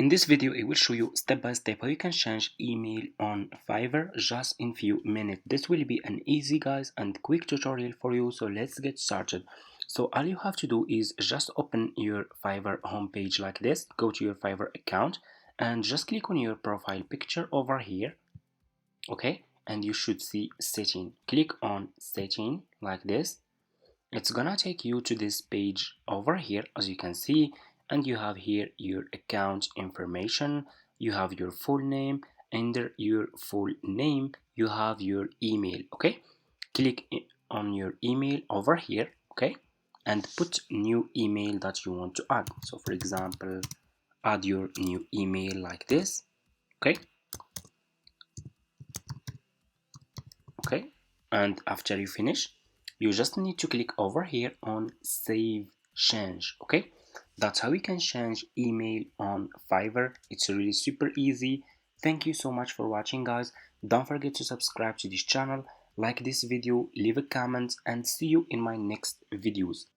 In this video, I will show you step by step how you can change email on Fiverr just in few minutes. This will be an easy guys and quick tutorial for you, so let's get started. So all you have to do is just open your Fiverr homepage like this, go to your Fiverr account and just click on your profile picture over here, okay? And you should see setting. Click on setting like this. It's gonna take you to this page over here, as you can see, and you have here your account information, you have your full name. Under your full name you have your email, okay? Click on your email over here, okay, and put new email that you want to add. So for example, add your new email like this, okay? And after you finish, you just need to click over here on save change, okay? That's how we can change email on Fiverr. It's really super easy. Thank you so much for watching guys. Don't forget to subscribe to this channel, like this video, leave a comment, and see you in my next videos.